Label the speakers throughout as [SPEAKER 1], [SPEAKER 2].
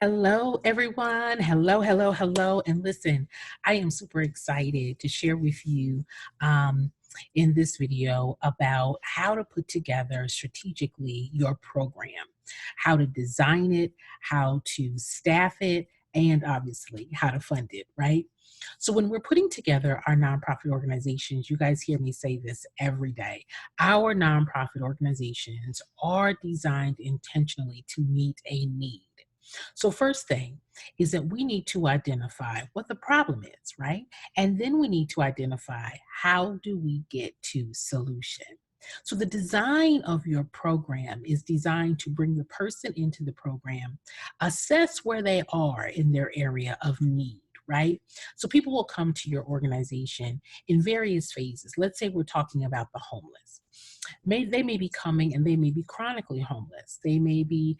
[SPEAKER 1] Hello, everyone. Hello, hello, hello. And listen, I am super excited to share with you in this video about how to put together strategically your program, how to design it, how to staff it, and obviously how to fund it, right? So, when we're putting together our nonprofit organizations, you guys hear me say this every day. Our nonprofit organizations are designed intentionally to meet a need. So, first thing is that we need to identify what the problem is, right? And then we need to identify how do we get to solution. So, the design of your program is designed to bring the person into the program, assess where they are in their area of need. Right? So people will come to your organization in various phases. Let's say we're talking about the homeless. They may be coming and they may be chronically homeless. They may be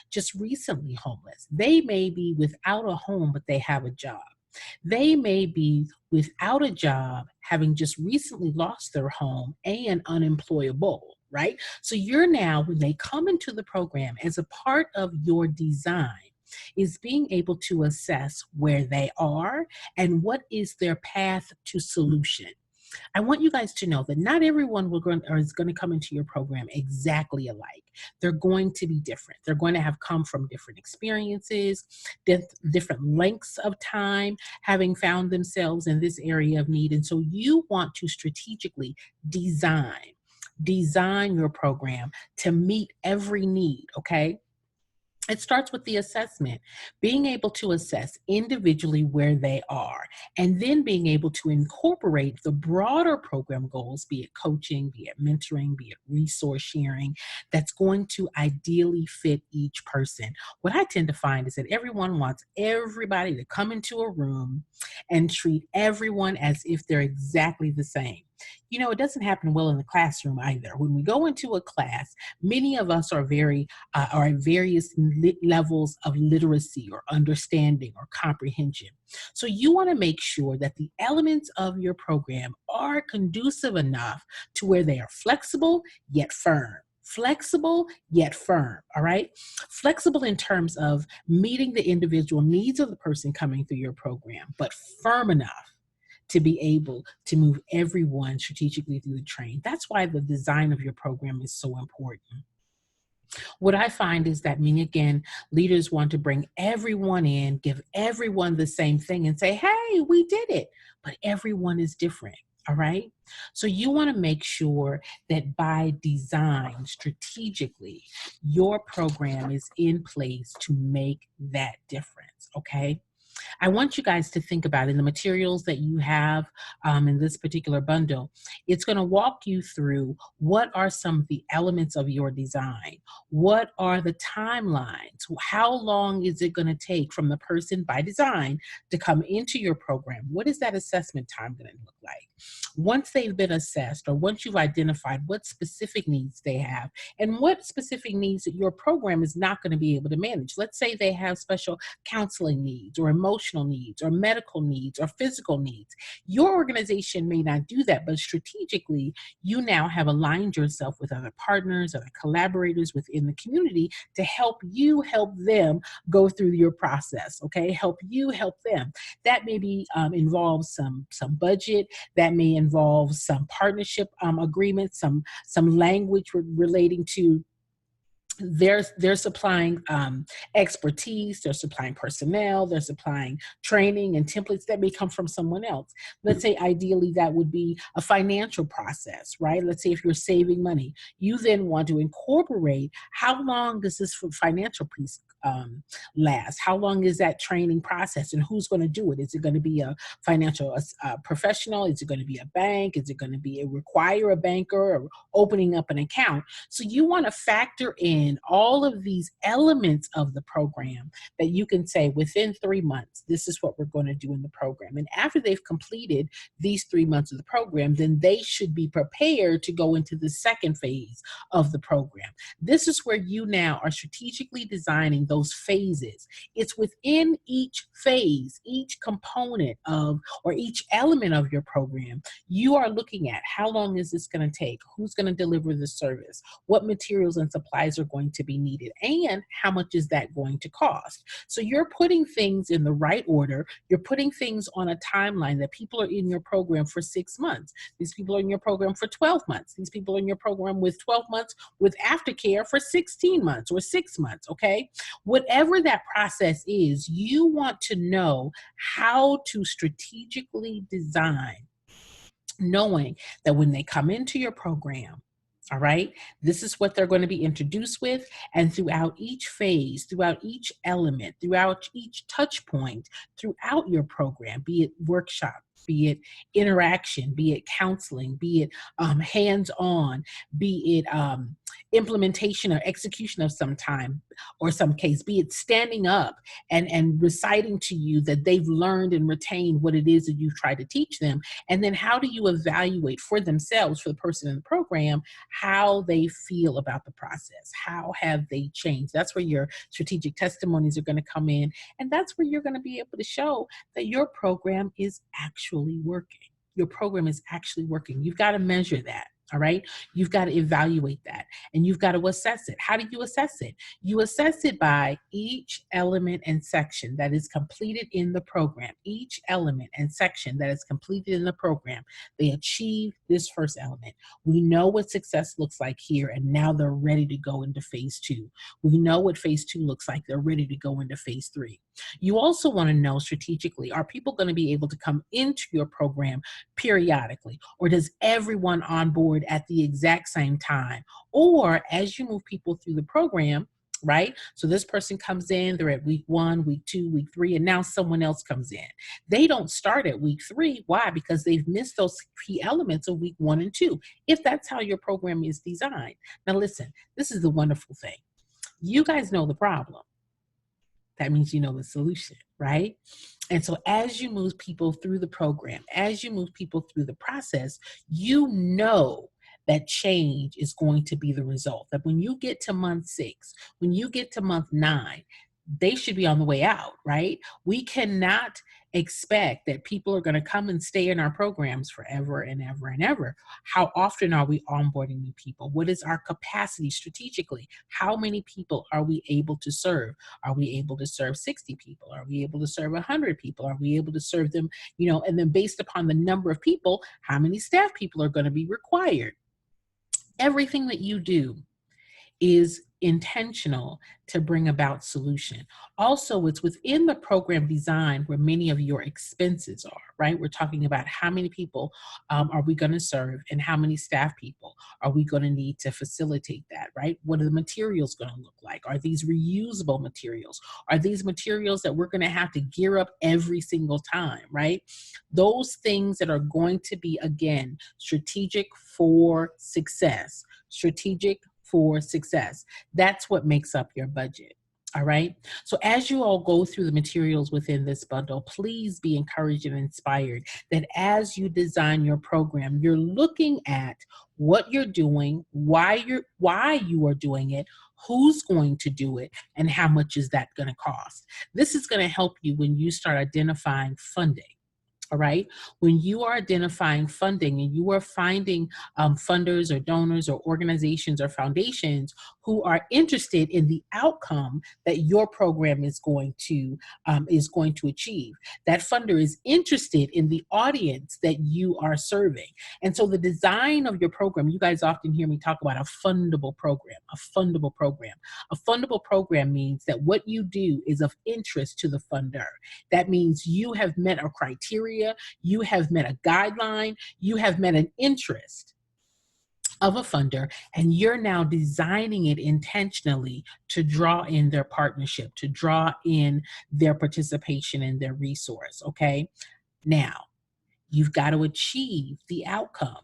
[SPEAKER 1] just recently homeless. They may be without a home, but they have a job. They may be without a job, having just recently lost their home and unemployable, right? So you're now, when they come into the program, as a part of your design, is being able to assess where they are and what is their path to solution. I want you guys to know that not everyone is going to come into your program exactly alike. They're going to be different. They're going to have come from different experiences, different lengths of time, having found themselves in this area of need. And so you want to strategically design your program to meet every need, okay? It starts with the assessment, being able to assess individually where they are, and then being able to incorporate the broader program goals, be it coaching, be it mentoring, be it resource sharing, that's going to ideally fit each person. What I tend to find is that everyone wants everybody to come into a room and treat everyone as if they're exactly the same. You know, it doesn't happen well in the classroom either. When we go into a class, many of us are at various levels of literacy or understanding or comprehension. So you want to make sure that the elements of your program are conducive enough to where they are flexible yet firm. Flexible yet firm, all right? Flexible in terms of meeting the individual needs of the person coming through your program, but firm enough to be able to move everyone strategically through the train. That's why the design of your program is so important. What I find is that many, again, leaders want to bring everyone in, give everyone the same thing, and say, hey, we did it. But everyone is different. All right. So you want to make sure that by design, strategically, your program is in place to make that difference. Okay. I want you guys to think about in the materials that you have in this particular bundle. It's going to walk you through what are some of the elements of your design. What are the timelines? How long is it going to take from the person by design to come into your program? What is that assessment time going to look like? Once they've been assessed, or once you've identified what specific needs they have and what specific needs that your program is not going to be able to manage. Let's say they have special counseling needs or emotional needs or medical needs or physical needs. Your organization may not do that, but strategically, you now have aligned yourself with other partners, other collaborators within the community to help you help them go through your process, okay? Help you help them. That may be involve some budget, that may involve some partnership agreements, some language relating to they're supplying expertise, they're supplying personnel, they're supplying training and templates that may come from someone else. Let's say ideally that would be a financial process, right? Let's say if you're saving money, you then want to incorporate how long does this financial piece last? How long is that training process and who's going to do it? Is it going to be a financial professional? Is it going to be a bank? Is it going to require a banker or opening up an account? So you want to factor in all of these elements of the program that you can say within 3 months, this is what we're going to do in the program. And after they've completed these 3 months of the program, then they should be prepared to go into the second phase of the program. This is where you now are strategically designing those phases. It's within each phase, each component of, or each element of your program, you are looking at how long is this going to take? Who's going to deliver the service? What materials and supplies are going to be needed? And how much is that going to cost? So you're putting things in the right order. You're putting things on a timeline that people are in your program for 6 months. These people are in your program for 12 months. These people are in your program with 12 months with aftercare for 16 months or 6 months, okay? Whatever that process is, you want to know how to strategically design, knowing that when they come into your program, all right, this is what they're going to be introduced with. And throughout each phase, throughout each element, throughout each touch point, throughout your program, be it workshop, be it interaction, be it counseling, be it hands-on, be it implementation or execution of some time or some case, be it standing up and reciting to you that they've learned and retained what it is that you've tried to teach them. And then how do you evaluate for themselves, for the person in the program, how they feel about the process? How have they changed? That's where your strategic testimonies are going to come in. And that's where you're going to be able to show that your program is actually working. Your program is actually working. You've got to measure that. All right. You've got to evaluate that and you've got to assess it. How do you assess it? You assess it by each element and section that is completed in the program. Each element and section that is completed in the program, they achieve this first element. We know what success looks like here, and now they're ready to go into phase 2. We know what phase 2 looks like. They're ready to go into phase 3. You also want to know strategically, are people going to be able to come into your program periodically, or does everyone on board at the exact same time? Or as you move people through the program, right? So this person comes in, they're at week 1, week 2, week 3, and now someone else comes in. They don't start at week 3. Why? Because they've missed those key elements of week 1 and 2, if that's how your program is designed. Now listen, this is the wonderful thing. You guys know the problem. That means you know the solution, right? And so as you move people through the program, as you move people through the process, you know that change is going to be the result. That when you get to month 6, when you get to month 9, they should be on the way out, right? We cannot expect that people are going to come and stay in our programs forever and ever and ever. How often are we onboarding new people? What is our capacity strategically? How many people are we able to serve? Are we able to serve 60 people? Are we able to serve 100 people? Are we able to serve them, and then based upon the number of people, how many staff people are going to be required? Everything that you do is intentional to bring about solution. Also, it's within the program design where many of your expenses are, right? We're talking about how many people are we going to serve and how many staff people are we going to need to facilitate that, right? What are the materials going to look like? Are these reusable materials? Are these materials that we're going to have to gear up every single time, right? Those things that are going to be, again, strategic for success, strategic for success. That's what makes up your budget. All right. So as you all go through the materials within this bundle, please be encouraged and inspired that as you design your program, you're looking at what you're doing, why you are doing it, who's going to do it, and how much is that going to cost. This is going to help you when you start identifying funding. All right. When you are identifying funding and you are finding funders or donors or organizations or foundations who are interested in the outcome that your program is going to achieve, that funder is interested in the audience that you are serving. And so the design of your program, you guys often hear me talk about a fundable program, a fundable program. A fundable program means that what you do is of interest to the funder. That means you have met a criteria, you have met a guideline, you have met an interest of a funder, and you're now designing it intentionally to draw in their partnership, to draw in their participation and their resource, okay? Now, you've got to achieve the outcome.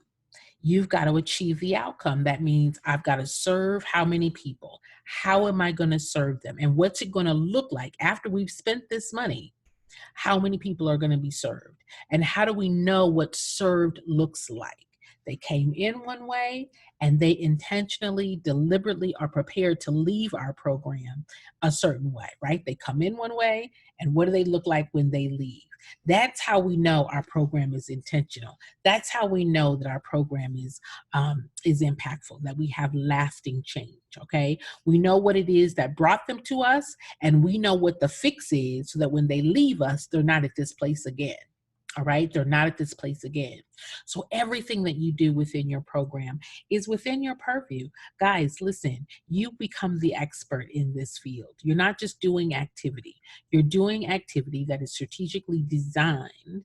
[SPEAKER 1] You've got to achieve the outcome. That means I've got to serve how many people? How am I going to serve them? And what's it going to look like after we've spent this money? How many people are going to be served? And how do we know what served looks like? They came in one way, and they intentionally, deliberately are prepared to leave our program a certain way, right? They come in one way, and what do they look like when they leave? That's how we know our program is intentional. That's how we know that our program is impactful, that we have lasting change. Okay, we know what it is that brought them to us, and we know what the fix is, so that when they leave us, they're not at this place again. All right, they're not at this place again. So everything that you do within your program is within your purview. Guys, listen, you become the expert in this field. You're not just doing activity, you're doing activity that is strategically designed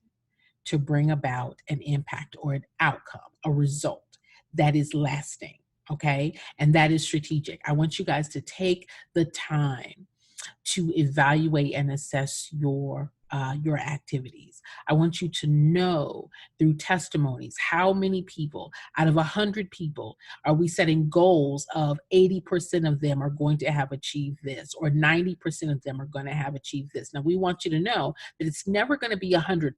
[SPEAKER 1] to bring about an impact or an outcome, a result that is lasting. Okay, and that is strategic. I want you guys to take the time to evaluate and assess your activities. I want you to know through testimonies how many people out of 100 people are we setting goals of 80% of them are going to have achieved this, or 90% of them are going to have achieved this. Now we want you to know that it's never going to be 100%.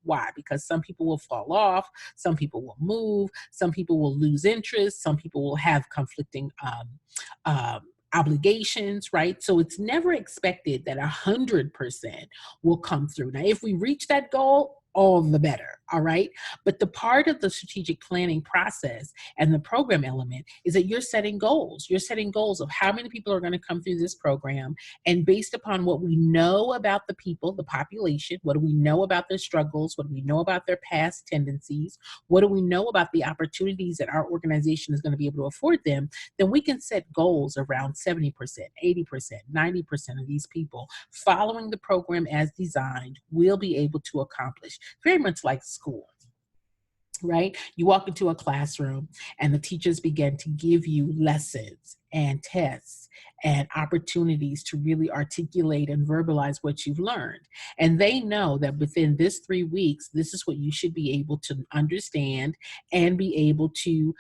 [SPEAKER 1] Why? Because some people will fall off, some people will move, some people will lose interest, some people will have conflicting um, obligations, right? So it's never expected that 100% will come through. Now, if we reach that goal, all the better, all right? But the part of the strategic planning process and the program element is that you're setting goals. You're setting goals of how many people are going to come through this program. And based upon what we know about the people, the population, what do we know about their struggles? What do we know about their past tendencies? What do we know about the opportunities that our organization is going to be able to afford them? Then we can set goals around 70%, 80%, 90% of these people following the program as designed will be able to accomplish. Very much like school, right? You walk into a classroom and the teachers begin to give you lessons and tests and opportunities to really articulate and verbalize what you've learned. And they know that within this 3 weeks, this is what you should be able to understand and be able to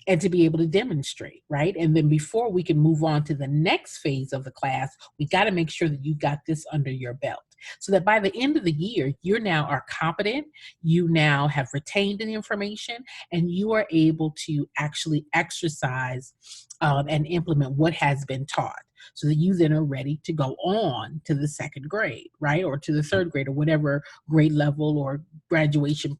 [SPEAKER 1] and to be able to demonstrate, right? And then before we can move on to the next phase of the class, we got to make sure that you got this under your belt, so that by the end of the year, you now are competent, you now have retained the information, and you are able to actually exercise and implement what has been taught, so that you then are ready to go on to the second grade, right? Or to the third grade, or whatever grade level or graduation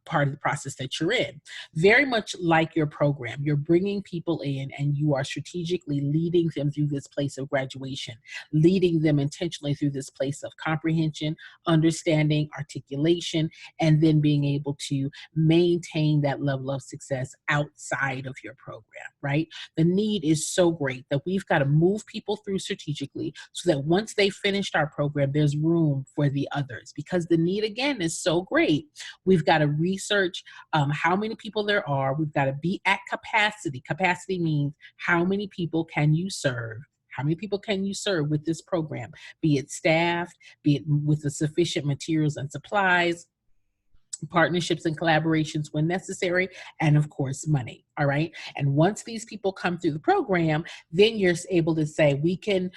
[SPEAKER 1] part of the process that you're in. Very much like your program, you're bringing people in and you are strategically leading them through this place of graduation, leading them intentionally through this place of comprehension, understanding, articulation, and then being able to maintain that level of success outside of your program, right? The need is so great that we've got to move people through strategically, so that once they finished our program, there's room for the others, because the need again is so great. We've got to research how many people there are. We've got to be at capacity. Capacity means how many people can you serve? How many people can you serve with this program? Be it staffed, be it with the sufficient materials and supplies, partnerships and collaborations when necessary, and of course, money. All right. And once these people come through the program, then you're able to say we can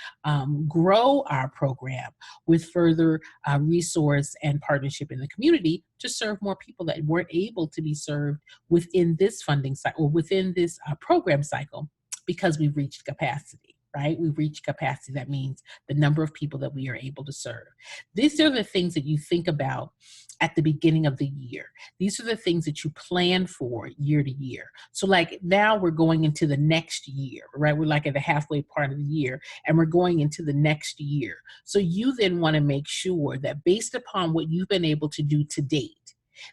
[SPEAKER 1] grow our program with further resource and partnership in the community to serve more people that weren't able to be served within this funding cycle or within this program cycle, because we've reached capacity. Right? We've reached capacity. That means the number of people that we are able to serve. These are the things that you think about at the beginning of the year. These are the things that you plan for year to year. So like now we're going into the next year, right? We're like at the halfway part of the year and we're going into the next year. So you then want to make sure that based upon what you've been able to do to date,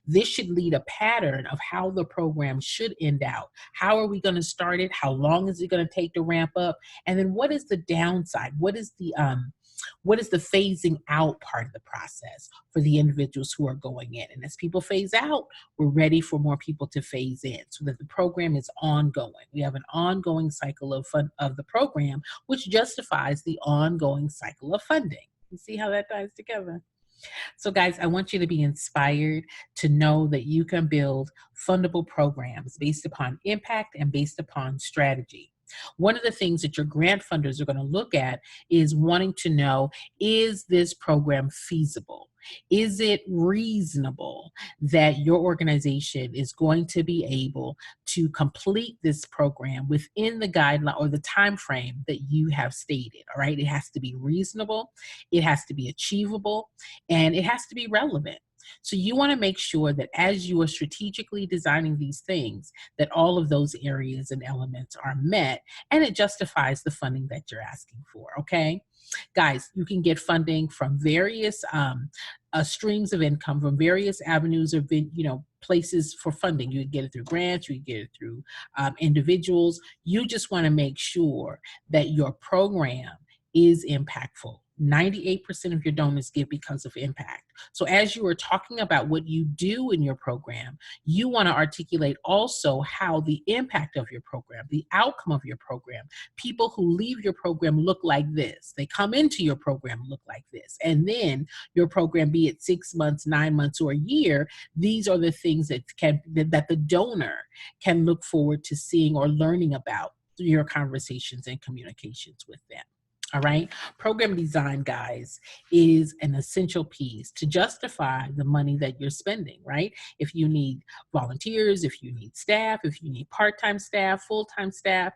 [SPEAKER 1] this should lead a pattern of how the program should end out. How are we going to start it? How long is it going to take to ramp up? And then what is the downside? What is the phasing out part of the process for the individuals who are going in? And as people phase out, we're ready for more people to phase in, so that the program is ongoing. We have an ongoing cycle of the program, which justifies the ongoing cycle of funding. You see how that ties together? So guys, I want you to be inspired to know that you can build fundable programs based upon impact and based upon strategy. One of the things that your grant funders are going to look at is wanting to know, is this program feasible? Is it reasonable that your organization is going to be able to complete this program within the guideline or the time frame that you have stated? All right, it has to be reasonable, it has to be achievable, and it has to be relevant. So you want to make sure that as you are strategically designing these things, that all of those areas and elements are met and it justifies the funding that you're asking for. Okay. Guys, you can get funding from various streams of income, from various avenues of, places for funding. You can get it through grants, you can get it through individuals. You just want to make sure that your program is impactful. 98% of your donors give because of impact. So as you are talking about what you do in your program, you want to articulate also how the impact of your program, the outcome of your program, people who leave your program look like this. They come into your program look like this. And then your program, be it 6 months, 9 months, or a year, these are the things that the donor can look forward to seeing or learning about through your conversations and communications with them. All right. Program design, guys, is an essential piece to justify the money that you're spending, right? If you need volunteers, if you need staff, if you need part-time staff, full-time staff,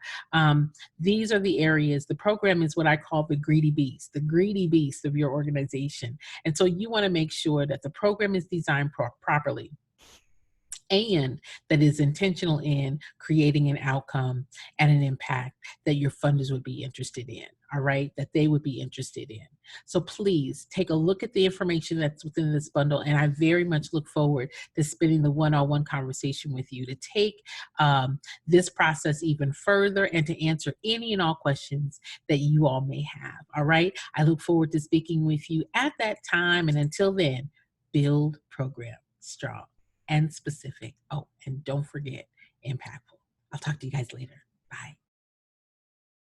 [SPEAKER 1] these are the areas. The program is what I call the greedy beast of your organization. And so you want to make sure that the program is designed properly and that is intentional in creating an outcome and an impact that your funders would be interested in, all right, that they would be interested in. So please take a look at the information that's within this bundle, and I very much look forward to spending the one-on-one conversation with you to take this process even further and to answer any and all questions that you all may have, all right? I look forward to speaking with you at that time, and until then, build program strong and specific. Oh, and don't forget, impactful. I'll talk to you guys later. Bye.